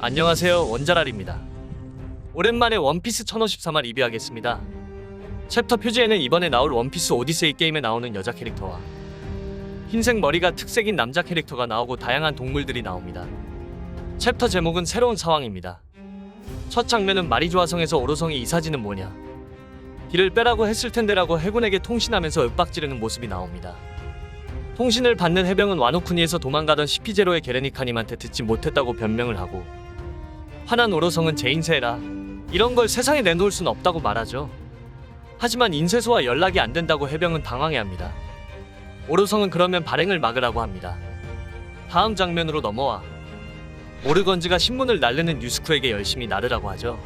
안녕하세요, 원자랄입니다. 오랜만에 원피스 1053화 리뷰하겠습니다. 챕터 표지에는 이번에 나올 원피스 오디세이 게임에 나오는 여자 캐릭터와 흰색 머리가 특색인 남자 캐릭터가 나오고 다양한 동물들이 나옵니다. 챕터 제목은 새로운 상황입니다. 첫 장면은 마리조아성에서 오로성이 이 사진은 뭐냐, 길을 빼라고 했을 텐데라고 해군에게 통신하면서 윽박지르는 모습이 나옵니다. 통신을 받는 해병은 와노쿠니에서 도망가던 시피제로의 게레니카님한테 듣지 못했다고 변명을 하고, 화난 오로성은 제 인쇄해라, 이런 걸 세상에 내놓을 순 없다고 말하죠. 하지만 인쇄소와 연락이 안 된다고 해병은 당황해합니다. 오로성은 그러면 발행을 막으라고 합니다. 다음 장면으로 넘어와 모르건즈가 신문을 날르는 뉴스쿠에게 열심히 나르라고 하죠.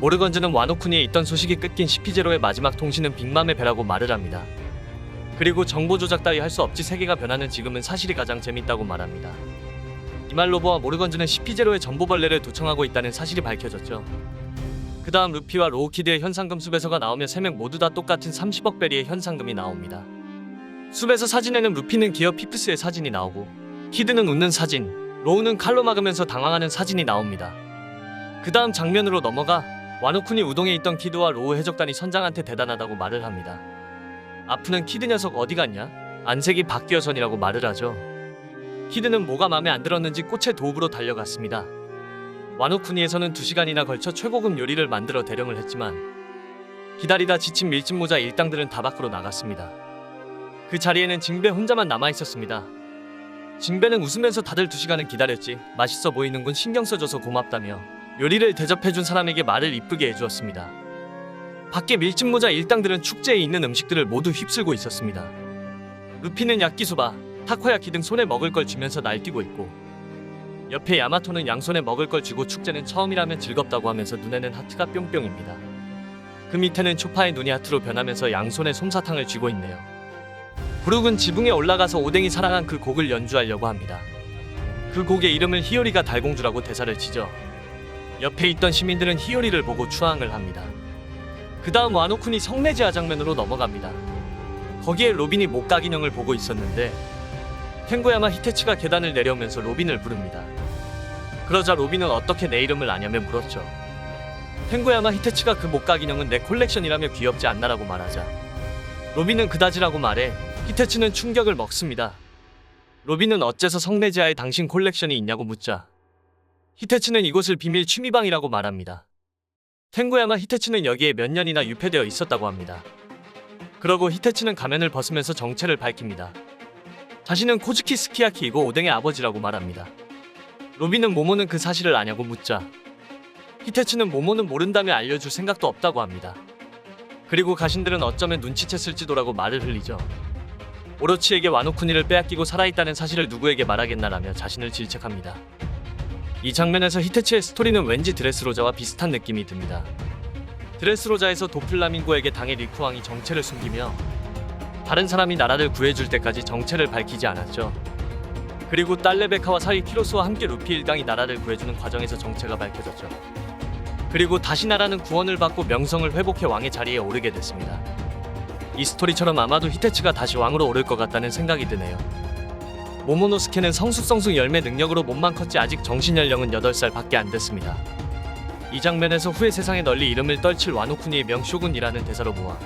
모르건즈는 와노쿠니에 있던 소식이 끊긴 시피제로의 마지막 통신은 빅맘의 배라고 말을 합니다. 그리고 정보 조작 따위 할 수 없지, 세계가 변하는 지금은 사실이 가장 재밌다고 말합니다. 이 말로 보아 모르건즈는 시피제로의 전보벌레를 도청하고 있다는 사실이 밝혀졌죠. 그 다음 루피와 로우키드의 현상금 숲에서가 나오며 3명 모두 다 똑같은 30억 베리의 현상금이 나옵니다. 숲에서 사진에는 루피는 기어 피프스의 사진이 나오고, 키드는 웃는 사진, 로우는 칼로 막으면서 당황하는 사진이 나옵니다. 그 다음 장면으로 넘어가 와노쿠니 우동에 있던 키드와 로우 해적단이 선장한테 대단하다고 말을 합니다. 아프는 키드 녀석 어디 갔냐? 안색이 바뀌어선이라고 말을 하죠. 키드는 뭐가 마음에 안 들었는지 꽃의 도읍으로 달려갔습니다. 와노쿠니에서는 2시간이나 걸쳐 최고급 요리를 만들어 대령을 했지만 기다리다 지친 밀짚모자 일당들은 다 밖으로 나갔습니다. 그 자리에는 징베 혼자만 남아있었습니다. 징베는 웃으면서 다들 2시간은 기다렸지, 맛있어 보이는군, 신경 써줘서 고맙다며 요리를 대접해준 사람에게 말을 이쁘게 해주었습니다. 밖에 밀짚모자 일당들은 축제에 있는 음식들을 모두 휩쓸고 있었습니다. 루피는 야끼소바, 타코야키 등 손에 먹을 걸 주면서 날뛰고 있고, 옆에 야마토는 양손에 먹을 걸 쥐고 축제는 처음이라면 즐겁다고 하면서 눈에는 하트가 뿅뿅입니다. 그 밑에는 초파의 눈이 하트로 변하면서 양손에 솜사탕을 쥐고 있네요. 브룩은 지붕에 올라가서 오뎅이 사랑한 그 곡을 연주하려고 합니다. 그 곡의 이름을 히요리가 달공주라고 대사를 치죠. 옆에 있던 시민들은 히요리를 보고 추앙을 합니다. 그 다음 와노쿠니 성내지하 장면으로 넘어갑니다. 거기에 로빈이 목각 인형을 보고 있었는데 텐고야마 히테치가 계단을 내려오면서 로빈을 부릅니다. 그러자 로빈은 어떻게 내 이름을 아냐며 물었죠. 텐고야마 히테치가 그 목각 인형은 내 콜렉션이라며 귀엽지 않나라고 말하자 로빈은 그다지라고 말해 히테치는 충격을 먹습니다. 로빈은 어째서 성내지하에 당신 콜렉션이 있냐고 묻자 히테치는 이곳을 비밀 취미방이라고 말합니다. 텐고야마 히테치는 여기에 몇 년이나 유폐되어 있었다고 합니다. 그러고 히테치는 가면을 벗으면서 정체를 밝힙니다. 자신은 코즈키 스키야키이고 오뎅의 아버지라고 말합니다. 로빈은 모모는 그 사실을 아냐고 묻자 히테치는 모모는 모른다며 알려줄 생각도 없다고 합니다. 그리고 가신들은 어쩌면 눈치챘을지도라고 말을 흘리죠. 오로치에게 와노쿠니를 빼앗기고 살아있다는 사실을 누구에게 말하겠나라며 자신을 질책합니다. 이 장면에서 히테치의 스토리는 왠지 드레스로자와 비슷한 느낌이 듭니다. 드레스로자에서 도플라밍고에게 당해 리쿠왕이 정체를 숨기며 다른 사람이 나라를 구해줄 때까지 정체를 밝히지 않았죠. 그리고 딸 레베카와 사위 키로스와 함께 루피 일당이 나라를 구해주는 과정에서 정체가 밝혀졌죠. 그리고 다시 나라는 구원을 받고 명성을 회복해 왕의 자리에 오르게 됐습니다. 이 스토리처럼 아마도 히테치가 다시 왕으로 오를 것 같다는 생각이 드네요. 모모노스케는 성숙성숙 열매 능력으로 몸만 컸지 아직 정신연령은 8살 밖에 안 됐습니다. 이 장면에서 후에 세상에 널리 이름을 떨칠 와노쿠니의 명 쇼군이라는 대사로 모아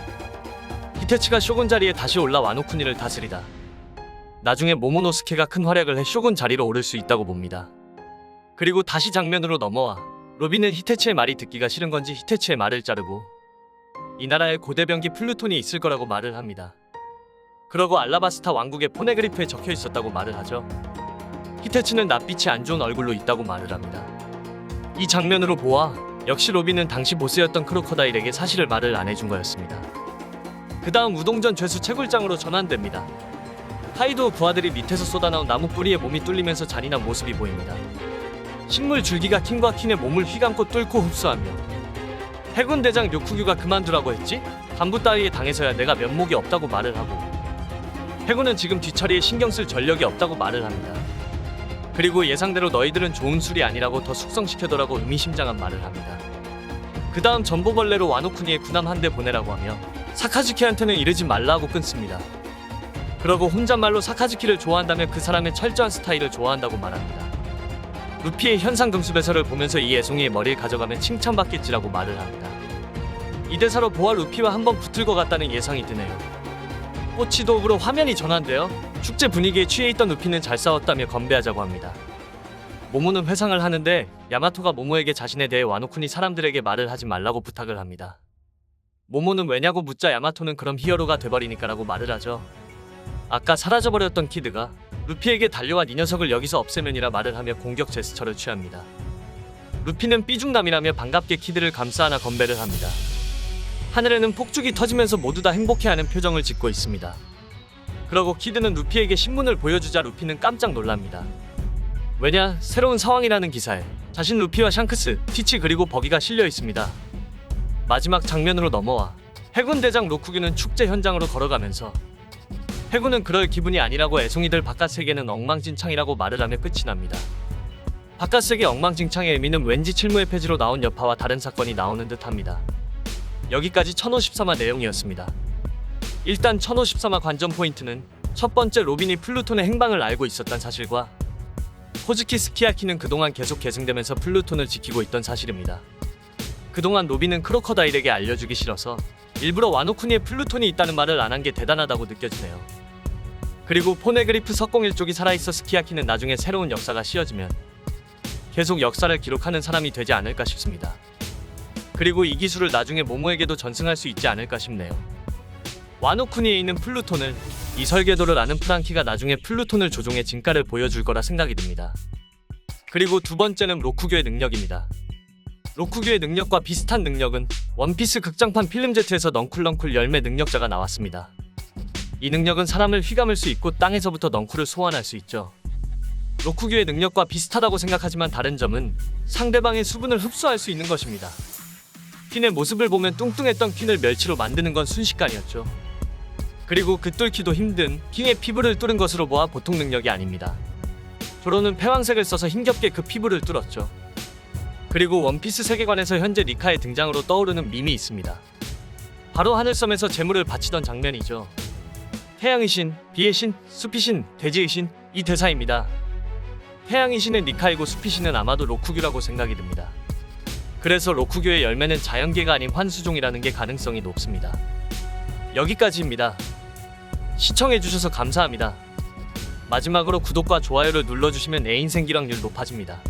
히테치가 쇼군 자리에 다시 올라 와노쿠니를 다스리다 나중에 모모노스케가 큰 활약을 해 쇼군 자리로 오를 수 있다고 봅니다. 그리고 다시 장면으로 넘어와 로빈은 히테치의 말이 듣기가 싫은 건지 히테치의 말을 자르고 이 나라에 고대병기 플루톤이 있을 거라고 말을 합니다. 그러고 알라바스타 왕국의 포네그리프에 적혀 있었다고 말을 하죠. 히테치는 낯빛이 안 좋은 얼굴로 있다고 말을 합니다. 이 장면으로 보아 역시 로빈은 당시 보스였던 크로커다일에게 사실을 말을 안 해준 거였습니다. 그 다음 우동전 죄수 채굴장으로 전환됩니다. 카이도 부하들이 밑에서 쏟아나온 나무 뿌리에 몸이 뚫리면서 잔인한 모습이 보입니다. 식물 줄기가 킹과 퀸의 몸을 휘감고 뚫고 흡수하며 해군 대장 료쿠규가 그만두라고 했지? 간부 따위에 당해서야 내가 면목이 없다고 말을 하고 해군은 지금 뒤처리에 신경 쓸 전력이 없다고 말을 합니다. 그리고 예상대로 너희들은 좋은 술이 아니라고 더 숙성시켜더라고 의미심장한 말을 합니다. 그 다음 전보벌레로 와노쿠니의 군함 한 대 보내라고 하며 사카즈키한테는 이르지 말라 하고 끊습니다. 그러고 혼잣말로 사카즈키를 좋아한다며 그 사람의 철저한 스타일을 좋아한다고 말합니다. 루피의 현상금수 배설을 보면서 이 애송이의 머리를 가져가면 칭찬받겠지라고 말을 합니다. 이 대사로 보아 루피와 한번 붙을 것 같다는 예상이 드네요. 꼬치도읍으로 화면이 전환되어 축제 분위기에 취해 있던 루피는 잘 싸웠다며 건배하자고 합니다. 모모는 회상을 하는데 야마토가 모모에게 자신에 대해 와노쿤이 사람들에게 말을 하지 말라고 부탁을 합니다. 모모는 왜냐고 묻자 야마토는 그럼 히어로가 돼버리니까라고 말을 하죠. 아까 사라져버렸던 키드가 루피에게 달려와 이 녀석을 여기서 없애면이라 말을 하며 공격 제스처를 취합니다. 루피는 삐죽남이라며 반갑게 키드를 감싸 안아 건배를 합니다. 하늘에는 폭죽이 터지면서 모두 다 행복해하는 표정을 짓고 있습니다. 그러고 키드는 루피에게 신문을 보여주자 루피는 깜짝 놀랍니다. 왜냐, 새로운 상황이라는 기사에 자신 루피와 샹크스, 티치 그리고 버기가 실려 있습니다. 마지막 장면으로 넘어와 해군 대장 로쿠규는 축제 현장으로 걸어가면서 해군은 그럴 기분이 아니라고 애송이들 바깥 세계는 엉망진창이라고 말을 하며 끝이 납니다. 바깥 세계 엉망진창의 의미는 왠지 칠무의 폐지로 나온 여파와 다른 사건이 나오는 듯합니다. 여기까지 1053화 내용이었습니다. 일단 1053화 관전 포인트는 첫 번째 로빈이 플루톤의 행방을 알고 있었던 사실과 호즈키 스키야키는 그동안 계속 계승되면서 플루톤을 지키고 있던 사실입니다. 그동안 로빈은 크로커다일에게 알려주기 싫어서 일부러 와노쿠니에 플루톤이 있다는 말을 안 한 게 대단하다고 느껴지네요. 그리고 포네그리프 석공일족이 살아있어 스키야키는 나중에 새로운 역사가 씌어지면 계속 역사를 기록하는 사람이 되지 않을까 싶습니다. 그리고 이 기술을 나중에 모모에게도 전승할 수 있지 않을까 싶네요. 와노쿠니에 있는 플루톤을 이 설계도를 아는 프랑키가 나중에 플루톤을 조종해 진가를 보여줄 거라 생각이 듭니다. 그리고 두 번째는 로쿠교의 능력입니다. 로쿠교의 능력과 비슷한 능력은 원피스 극장판 필름 Z에서 넝쿨 열매 능력자가 나왔습니다. 이 능력은 사람을 휘감을 수 있고 땅에서부터 넝쿨을 소환할 수 있죠. 로쿠교의 능력과 비슷하다고 생각하지만 다른 점은 상대방의 수분을 흡수할 수 있는 것입니다. 퀸의 모습을 보면 뚱뚱했던 퀸을 멸치로 만드는 건 순식간이었죠. 그리고 그 뚫기도 힘든 킹의 피부를 뚫은 것으로 보아 보통 능력이 아닙니다. 조로는 패왕색을 써서 힘겹게 그 피부를 뚫었죠. 그리고 원피스 세계관에서 현재 니카의 등장으로 떠오르는 밈이 있습니다. 바로 하늘섬에서 재물을 바치던 장면이죠. 태양의 신, 비의 신, 숲의 신, 대지의 신, 이 대사입니다. 태양의 신은 니카이고 숲의 신은 아마도 로쿠규라고 생각이 듭니다. 그래서 로쿠교의 열매는 자연계가 아닌 환수종이라는 게 가능성이 높습니다. 여기까지입니다. 시청해주셔서 감사합니다. 마지막으로 구독과 좋아요를 눌러주시면 애인생 기락률 높아집니다.